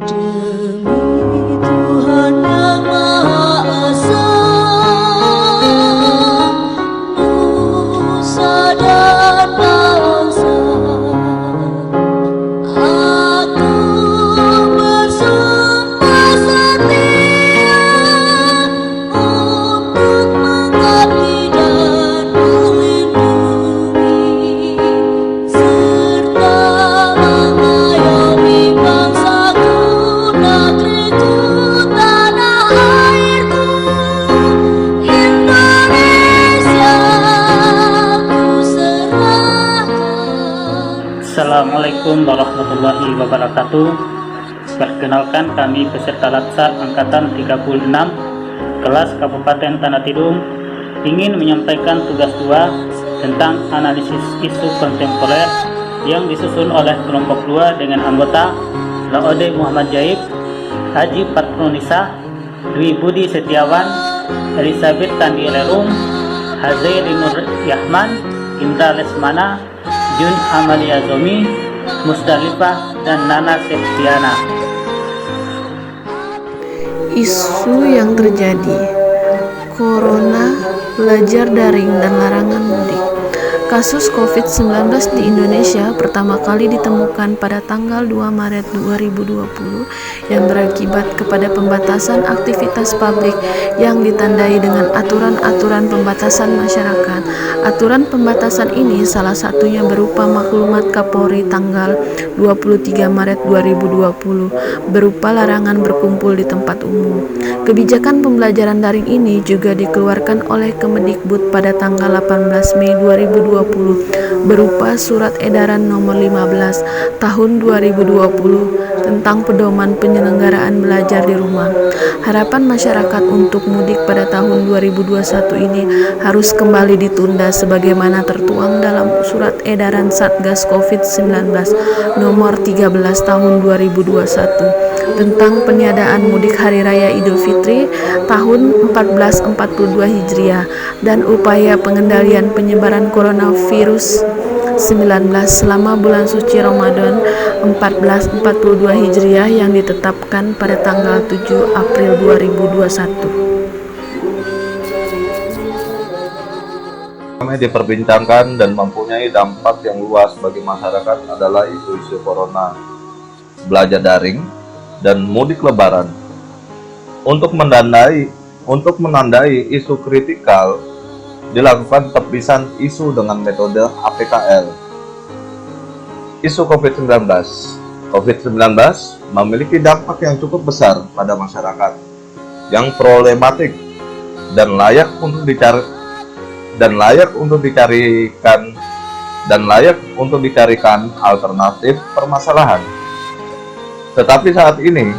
Demi Tuhan yang Maha Esa, nusa dan bangsa, aku bersumpah setia untuk mengabdi dan melindungi serta mengayomi bangsaku, negeriku, tanah airku, Indonesia ku serahkan. Assalamualaikum warahmatullahi wabarakatuh. Perkenalkan, kami peserta Latsar Angkatan 36 kelas Kabupaten Tanah Tidung ingin menyampaikan tugas 2 tentang analisis isu kontemporer yang disusun oleh kelompok 2 dengan anggota Laode Muhammad Jaib, Haji Patronisa, Dwi Budi Setiawan, Elizabeth Tandi Lerum, Hazairi Nur Yahman, Indra Lesmana, Jun Amalia Zomi, Musdalifah, dan Nana Septiana. Isu yang terjadi: Corona, belajar daring, dan larangan mudik. Kasus COVID-19 di Indonesia pertama kali ditemukan pada tanggal 2 Maret 2020 yang berakibat kepada pembatasan aktivitas publik yang ditandai dengan aturan-aturan pembatasan masyarakat. Aturan pembatasan ini salah satunya berupa maklumat Kapolri tanggal 23 Maret 2020 berupa larangan berkumpul di tempat umum. Kebijakan pembelajaran daring ini juga dikeluarkan oleh Kemendikbud pada tanggal 18 Mei 2020 berupa Surat Edaran Nomor 15 Tahun 2020 tentang pedoman penyelenggaraan belajar di rumah. Harapan masyarakat untuk mudik pada tahun 2021 ini harus kembali ditunda sebagaimana tertuang dalam Surat Edaran Satgas COVID-19 Nomor 13 Tahun 2021 tentang peniadaan mudik Hari Raya Idul Fitri tahun 1442 Hijriah dan upaya pengendalian penyebaran coronavirus 19 selama bulan suci Ramadan 1442 Hijriah yang ditetapkan pada tanggal 7 April 2021. Kami diperbincangkan dan mempunyai dampak yang luas bagi masyarakat adalah isu-isu corona, belajar daring, dan mudik lebaran. Untuk menandai isu kritikal, dilakukan tepisan isu dengan metode APKL. Isu COVID-19 memiliki dampak yang cukup besar pada masyarakat, yang problematik dan layak untuk dicarikan alternatif permasalahan. Tetapi saat ini,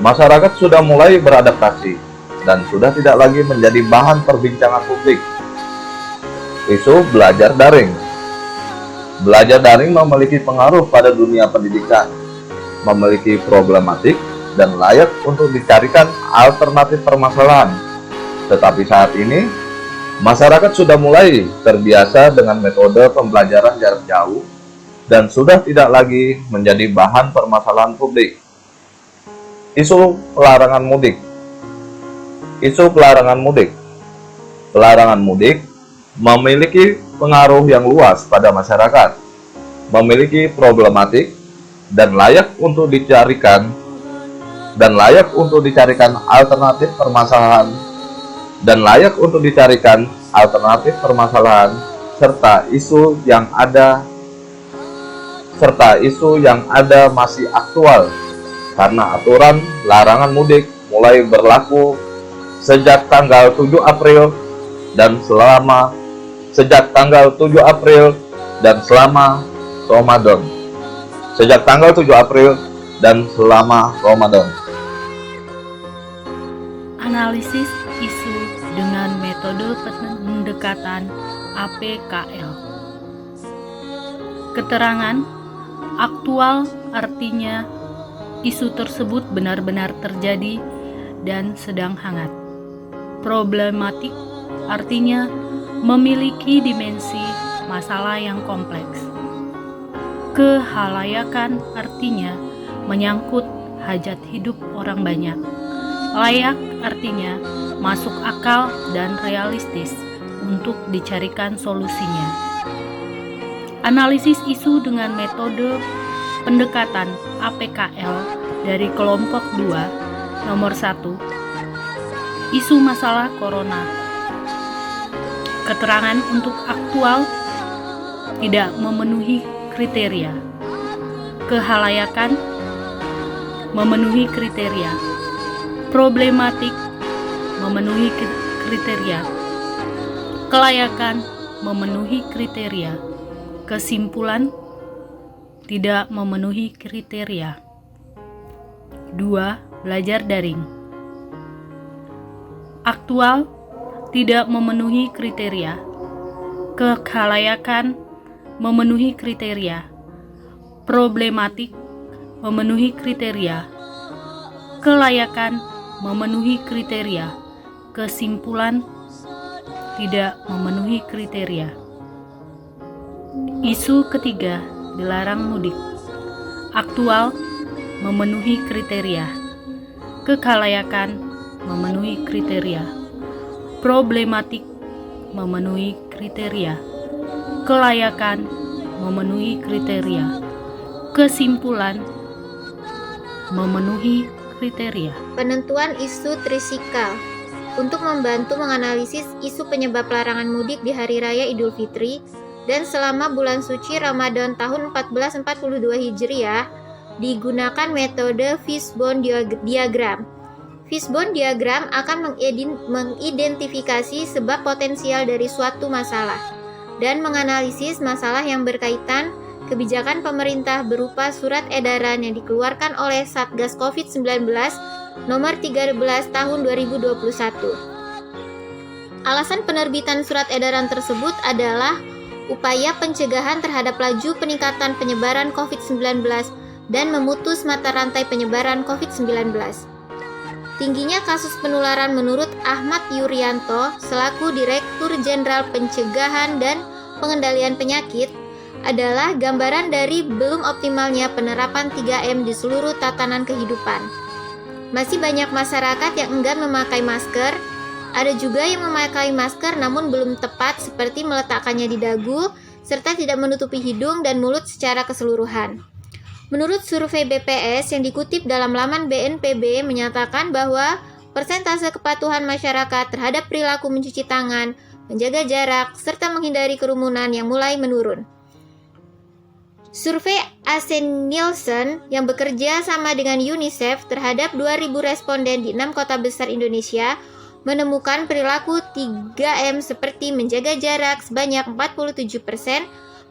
masyarakat sudah mulai beradaptasi dan sudah tidak lagi menjadi bahan perbincangan publik. Isu belajar daring. Belajar daring memiliki pengaruh pada dunia pendidikan, memiliki problematik dan layak untuk dicarikan alternatif permasalahan. Tetapi saat ini, masyarakat sudah mulai terbiasa dengan metode pembelajaran jarak jauh dan sudah tidak lagi menjadi bahan permasalahan publik. Isu pelarangan mudik. Pelarangan mudik memiliki pengaruh yang luas pada masyarakat, memiliki problematik dan layak untuk dicarikan alternatif permasalahan serta isu yang ada masih aktual karena aturan larangan mudik mulai berlaku sejak tanggal 7 April dan selama Ramadan. Analisis isu dengan metode pendekatan APKL. Keterangan aktual artinya isu tersebut benar-benar terjadi dan sedang hangat. Problematik artinya memiliki dimensi masalah yang kompleks. Kehalayakan artinya menyangkut hajat hidup orang banyak. Layak artinya masuk akal dan realistis untuk dicarikan solusinya. Analisis isu dengan metode pendekatan APKL dari kelompok 2, nomor 1, isu masalah corona. Keterangan untuk aktual tidak memenuhi kriteria. Kehalayakan memenuhi kriteria. Problematik memenuhi kriteria. Kelayakan memenuhi kriteria. Kesimpulan tidak memenuhi kriteria. 2. Belajar daring. Aktual tidak memenuhi kriteria. Kehalayakan memenuhi kriteria. Problematik memenuhi kriteria. Kelayakan memenuhi kriteria. Kesimpulan tidak memenuhi kriteria. Isu ketiga, dilarang mudik. Aktual memenuhi kriteria. Kekalayakan memenuhi kriteria. Problematik memenuhi kriteria. Kelayakan memenuhi kriteria. Kesimpulan memenuhi kriteria. Penentuan isu trisikal. Untuk membantu menganalisis isu penyebab larangan mudik di Hari Raya Idul Fitri dan selama bulan suci Ramadan tahun 1442 Hijriah, digunakan metode fishbone diagram. Fishbone diagram akan mengidentifikasi sebab potensial dari suatu masalah dan menganalisis masalah yang berkaitan kebijakan pemerintah berupa surat edaran yang dikeluarkan oleh Satgas COVID-19 nomor 13 tahun 2021. Alasan penerbitan surat edaran tersebut adalah upaya pencegahan terhadap laju peningkatan penyebaran COVID-19 dan memutus mata rantai penyebaran COVID-19. Tingginya kasus penularan menurut Ahmad Yuryanto selaku Direktur Jenderal Pencegahan dan Pengendalian Penyakit adalah gambaran dari belum optimalnya penerapan 3M di seluruh tatanan kehidupan. Masih banyak masyarakat yang enggan memakai masker, ada juga yang memakai masker namun belum tepat seperti meletakkannya di dagu, serta tidak menutupi hidung dan mulut secara keseluruhan. Menurut survei BPS yang dikutip dalam laman BNPB menyatakan bahwa persentase kepatuhan masyarakat terhadap perilaku mencuci tangan, menjaga jarak, serta menghindari kerumunan yang mulai menurun. Survei AC Nielsen yang bekerja sama dengan UNICEF terhadap 2.000 responden di 6 kota besar Indonesia menemukan perilaku 3M seperti menjaga jarak sebanyak 47%,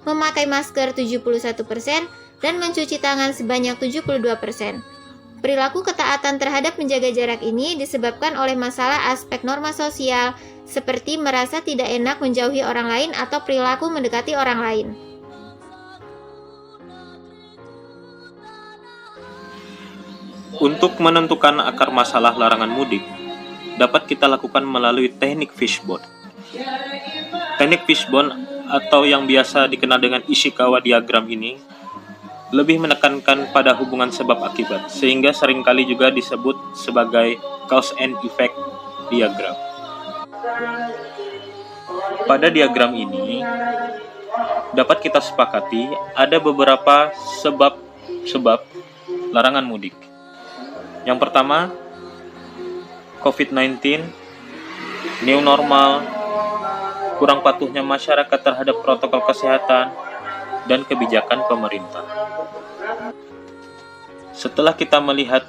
memakai masker 71%, dan mencuci tangan sebanyak 72%. Perilaku ketaatan terhadap menjaga jarak ini disebabkan oleh masalah aspek norma sosial seperti merasa tidak enak menjauhi orang lain atau perilaku mendekati orang lain. Untuk menentukan akar masalah larangan mudik, dapat kita lakukan melalui teknik fishbone. Teknik fishbone atau yang biasa dikenal dengan Ishikawa diagram ini lebih menekankan pada hubungan sebab akibat, sehingga seringkali juga disebut sebagai cause and effect diagram. Pada diagram ini dapat kita sepakati ada beberapa sebab larangan mudik. Yang pertama, COVID-19, new normal, kurang patuhnya masyarakat terhadap protokol kesehatan, dan kebijakan pemerintah. Setelah kita melihat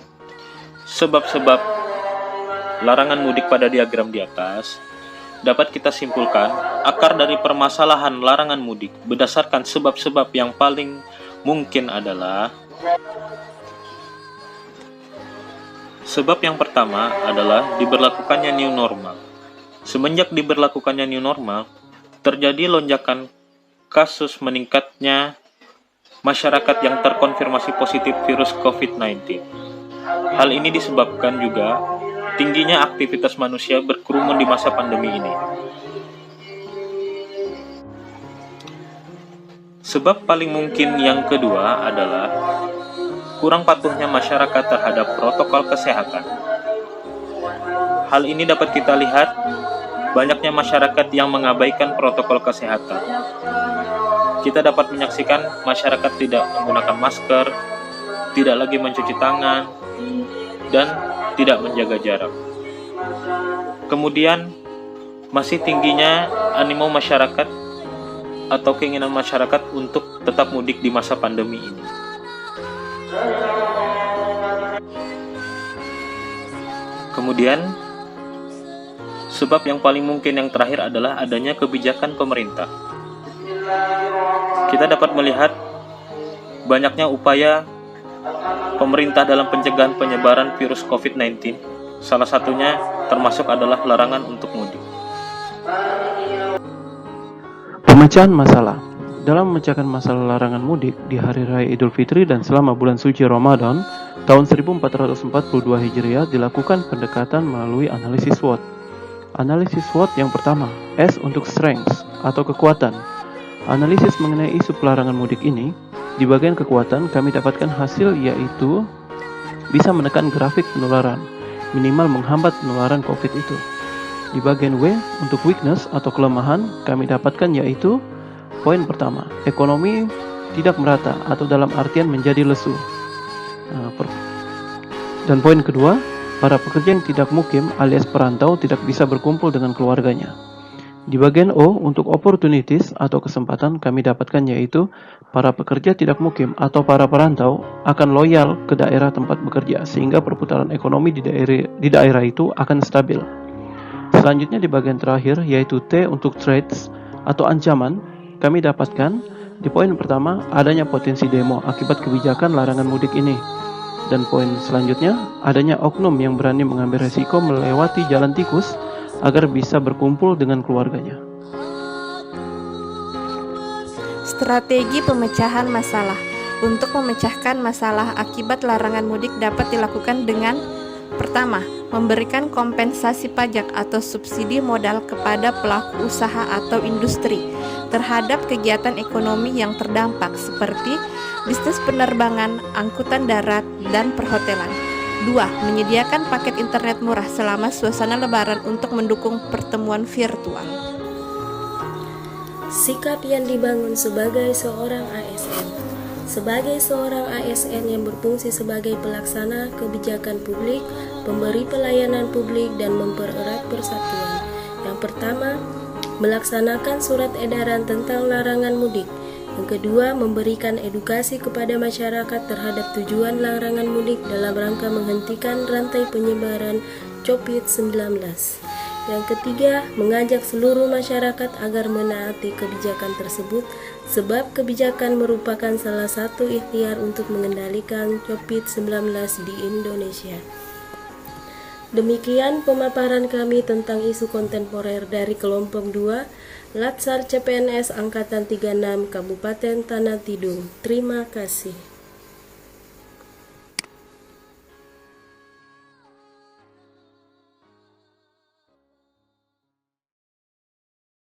sebab-sebab larangan mudik pada diagram di atas, dapat kita simpulkan akar dari permasalahan larangan mudik berdasarkan sebab-sebab yang paling mungkin adalah sebab yang pertama adalah diberlakukannya new normal. Semenjak diberlakukannya new normal, terjadi lonjakan kasus meningkatnya masyarakat yang terkonfirmasi positif virus COVID-19. Hal ini disebabkan juga tingginya aktivitas manusia berkerumun di masa pandemi ini. Sebab paling mungkin yang kedua adalah kurang patuhnya masyarakat terhadap protokol kesehatan. Hal ini dapat kita lihat banyaknya masyarakat yang mengabaikan protokol kesehatan. Kita dapat menyaksikan masyarakat tidak menggunakan masker, tidak lagi mencuci tangan, dan tidak menjaga jarak. Kemudian, masih tingginya animo masyarakat atau keinginan masyarakat untuk tetap mudik di masa pandemi ini. Kemudian, sebab yang paling mungkin yang terakhir adalah adanya kebijakan pemerintah. Kita dapat melihat banyaknya upaya pemerintah dalam pencegahan penyebaran virus COVID-19. Salah satunya termasuk adalah larangan untuk mudik. Pemecahan masalah. Dalam memecahkan masalah larangan mudik di Hari Raya Idul Fitri dan selama bulan suci Ramadan tahun 1442 Hijriah dilakukan pendekatan melalui analisis SWOT. Analisis SWOT yang pertama, S untuk strengths atau kekuatan. Analisis mengenai isu pelarangan mudik ini, di bagian kekuatan kami dapatkan hasil yaitu bisa menekan grafik penularan, minimal menghambat penularan COVID itu. Di bagian W untuk weakness atau kelemahan kami dapatkan yaitu poin pertama, ekonomi tidak merata atau dalam artian menjadi lesu. Dan poin kedua, para pekerja yang tidak mukim alias perantau tidak bisa berkumpul dengan keluarganya. Di bagian O untuk opportunities atau kesempatan kami dapatkan yaitu para pekerja tidak mukim atau para perantau akan loyal ke daerah tempat bekerja sehingga perputaran ekonomi di daerah itu akan stabil. Selanjutnya di bagian terakhir yaitu T untuk threats atau ancaman kami dapatkan di poin pertama adanya potensi demo akibat kebijakan larangan mudik ini. Dan poin selanjutnya adanya oknum yang berani mengambil resiko melewati jalan tikus agar bisa berkumpul dengan keluarganya. Strategi pemecahan masalah. Untuk memecahkan masalah akibat larangan mudik dapat dilakukan dengan pertama, memberikan kompensasi pajak atau subsidi modal kepada pelaku usaha atau industri terhadap kegiatan ekonomi yang terdampak seperti bisnis penerbangan, angkutan darat, dan perhotelan. 2. Menyediakan paket internet murah selama suasana lebaran untuk mendukung pertemuan virtual. Sikap yang dibangun sebagai seorang ASN. Sebagai seorang ASN yang berfungsi sebagai pelaksana kebijakan publik, pemberi pelayanan publik, dan mempererat persatuan. Yang pertama, melaksanakan surat edaran tentang larangan mudik. Yang kedua, memberikan edukasi kepada masyarakat terhadap tujuan larangan mudik dalam rangka menghentikan rantai penyebaran COVID-19. Yang ketiga, mengajak seluruh masyarakat agar menaati kebijakan tersebut, sebab kebijakan merupakan salah satu ikhtiar untuk mengendalikan COVID-19 di Indonesia. Demikian pemaparan kami tentang isu kontemporer dari kelompok 2, Latsar CPNS Angkatan 36 Kabupaten Tanah Tidung. Terima kasih.